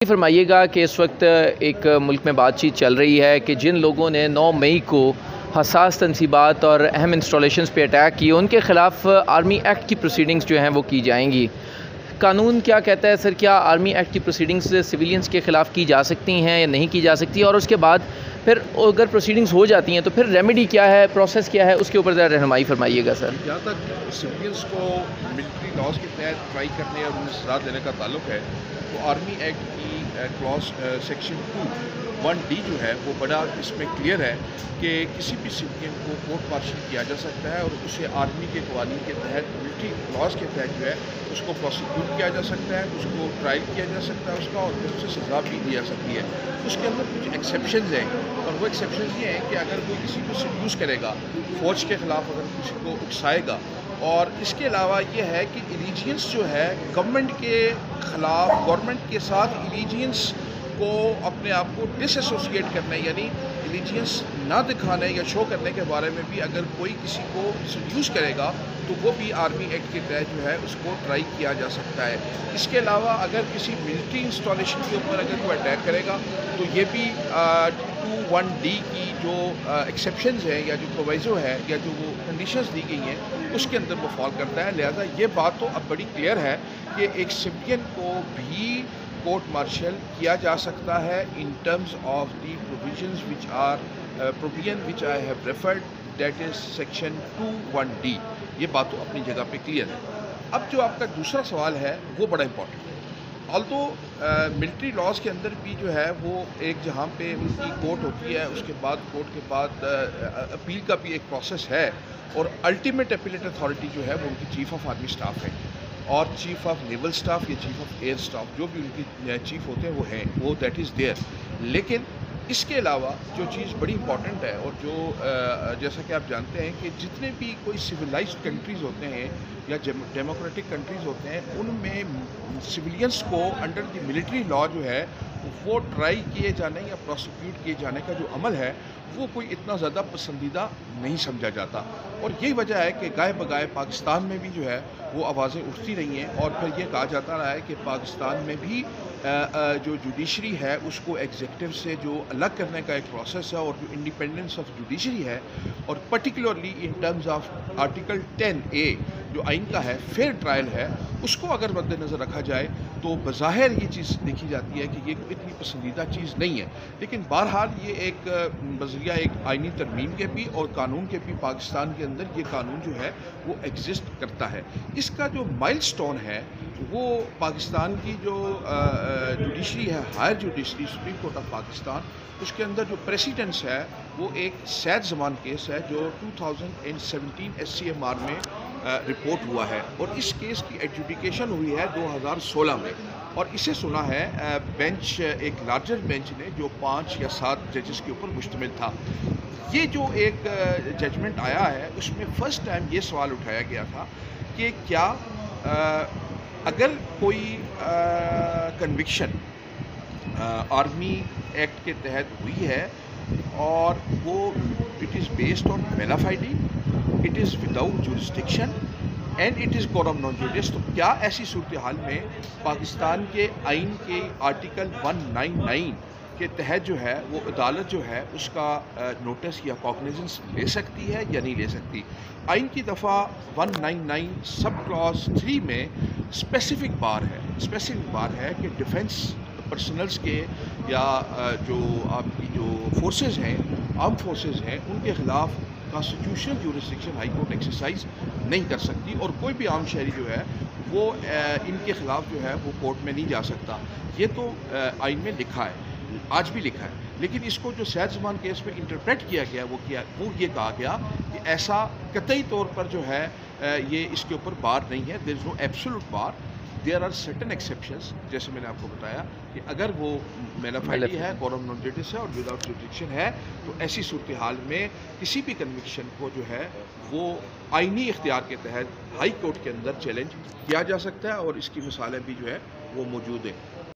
فرمائیے گا کہ اس وقت ایک ملک میں بات چیت چل رہی ہے کہ جن لوگوں نے 9 مئی کو حساس تنصیبات اور اہم انسٹالیشنز پہ اٹیک کیے ان کے خلاف آرمی ایکٹ کی پروسیڈنگز جو ہیں وہ کی جائیں گی۔ قانون کیا کہتا ہے سر؟ کیا آرمی ایکٹ کی پروسیڈنگز سویلینز کے خلاف کی جا سکتی ہیں یا نہیں کی جا سکتی؟ اور اس کے بعد پھر اگر پروسیڈنگز ہو جاتی ہیں تو پھر ریمیڈی کیا ہے، پروسیس کیا ہے، اس کے اوپر ذرا رہنمائی فرمائیے گا سر۔ جہاں تک سویلینز کو ملٹری لاز کے تحت ٹرائی کرنے اور انہیں سزا دینے کا تعلق ہے تو آرمی ایکٹ کی کلاس سیکشن 2(1)(d) جو ہے وہ بڑا اس میں کلیئر ہے کہ کسی بھی سویلین کو کورٹ مارشل کیا جا سکتا ہے اور اسے آرمی کے قوانین کے تحت ملٹری لاز کے تحت جو ہے اس کو پروسیکیوٹ کیا جا سکتا ہے، اس کو ٹرائل کیا جا سکتا ہے اس کا، اور پھر اسے سزا بھی دی جا سکتی ہے۔ اس کے اندر کچھ ایکسیپشنز ہیں اور وہ ایکسیپشنز یہ ہیں کہ اگر کوئی کسی کو سیڈیوس کرے گا، فوج کے خلاف اگر کسی کو اکسائے گا، اور اس کے علاوہ یہ ہے کہ ایلیجینس جو ہے گورنمنٹ کے خلاف، گورنمنٹ کے ساتھ ایلیجینس کو اپنے آپ کو ڈس ایسوسیٹ کرنے، یعنی ایلیجینس نہ دکھانے یا شو کرنے کے بارے میں بھی اگر کوئی کسی کو سیڈیوس کرے گا تو وہ بھی آرمی ایکٹ کے تحت جو ہے اس کو ٹرائی کیا جا سکتا ہے۔ اس کے علاوہ اگر کسی ملٹری انسٹالیشن کے اوپر اگر کوئی اٹیک کرے گا تو یہ بھی 2(1)(d) کی جو ایکسیپشنز ہیں یا جو پروویزو ہے یا جو وہ کنڈیشنز دی گئی ہیں اس کے اندر وہ فال کرتا ہے۔ لہذا یہ بات تو اب بڑی کلیئر ہے کہ ایک سویلین کو بھی کورٹ مارشل کیا جا سکتا ہے in terms of the provisions which I have referred, that is section 2(1)(d). یہ بات تو اپنی جگہ پہ کلیئر ہے۔ اب جو آپ کا دوسرا سوال ہے وہ بڑا امپورٹنٹ ہے۔ آلتو ملٹری لاز کے اندر بھی جو ہے وہ ایک جہاں پہ ان کی کورٹ ہوتی ہے، اس کے بعد کورٹ کے بعد اپیل کا بھی ایک پروسیس ہے، اور الٹیمیٹ اپیلیٹ اتھارٹی جو ہے وہ ان کی چیف آف آرمی اسٹاف ہے، اور چیف آف نیول اسٹاف یا چیف آف ایئر اسٹاف جو بھی ان کی چیف ہوتے ہیں وہ ہیں، وہ دیٹ از دیئر۔ لیکن اس کے علاوہ جو چیز بڑی امپورٹنٹ ہے اور جو جیسا کہ آپ جانتے ہیں کہ جتنے بھی کوئی سویلائزڈ کنٹریز ہوتے ہیں یا ڈیموکریٹک کنٹریز ہوتے ہیں ان میں سویلینس کو انڈر دی ملٹری لا جو ہے وہ ٹرائی کیے جانے یا پروسیکیوٹ کیے جانے کا جو عمل ہے وہ کوئی اتنا زیادہ پسندیدہ نہیں سمجھا جاتا، اور یہی وجہ ہے کہ گائے بگائے پاکستان میں بھی جو ہے وہ آوازیں اٹھتی رہی ہیں، اور پھر یہ کہا جاتا رہا ہے کہ پاکستان میں بھی جو جوڈیشری ہے اس کو ایگزیکٹو سے جو الگ کرنے کا ایک پروسیس ہے، اور جو انڈیپینڈنس آف جوڈیشری ہے، اور particularly in terms of article 10A جو آئین کا ہے، فیئر ٹرائل ہے، اس کو اگر مد نظر رکھا جائے تو بظاہر یہ چیز دیکھی جاتی ہے کہ یہ اتنی پسندیدہ چیز نہیں ہے۔ لیکن بہرحال یہ ایک بذریعہ ایک آئینی ترمیم کے بھی اور قانون کے بھی پاکستان کے اندر یہ قانون جو ہے وہ ایگزسٹ کرتا ہے۔ اس کا جو مائل سٹون ہے وہ پاکستان کی جو جوڈیشری ہے، higher judiciary, supreme court of Pakistan, اس کے اندر جو پریسیڈنس ہے وہ ایک سید زمان کیس ہے جو 2017 SCMR میں رپورٹ ہوا ہے، اور اس کیس کی ایڈجوڈیکیشن ہوئی ہے 2016 میں، اور اسے سنا ہے بینچ، ایک لارجر بینچ نے جو 5 یا 7 ججز کے اوپر مشتمل تھا۔ یہ جو ایک ججمنٹ آیا ہے اس میں فرسٹ ٹائم یہ سوال اٹھایا گیا تھا کہ کیا اگر کوئی کنوکشن آرمی ایکٹ کے تحت ہوئی ہے اور وہ it is based on mala fide, it is without jurisdiction and it is coram non judice, تو کیا ایسی صورتحال میں پاکستان کے آئین کے آرٹیکل 199 کے تحت جو ہے وہ عدالت جو ہے اس کا نوٹس یا کاگنیزنس لے سکتی ہے یا نہیں لے سکتی؟ آئین کی دفعہ 199 سب کلاس 3 میں اسپیسیفک بار ہے کہ ڈیفنس پرسنلز کے یا جو آپ کی جو فورسز ہیں، آرم فورسز ہیں، ان کے خلاف constitutional jurisdiction high court exercise نہیں کر سکتی، اور کوئی بھی عام شہری جو ہے وہ ان کے خلاف جو ہے وہ کورٹ میں نہیں جا سکتا۔ یہ تو آئین میں لکھا ہے، آج بھی لکھا ہے، لیکن اس کو جو سید زمان کیس میں انٹرپریٹ کیا گیا وہ یہ کہا گیا کہ ایسا قطعی طور پر جو ہے یہ اس کے اوپر بار نہیں ہے، there is no absolute bar, there are certain exceptions, جیسے میں نے آپ کو بتایا کہ اگر وہ بیلا فائڈی ہے، کورم نان جوڈس ہے اور وداؤٹ جورسڈکشن ہے، تو ایسی صورتحال میں کسی بھی کنوکشن کو جو ہے وہ آئینی اختیار کے تحت ہائی کورٹ کے اندر چیلنج کیا جا سکتا ہے، اور اس کی مثالیں بھی جو ہے وہ موجود ہیں۔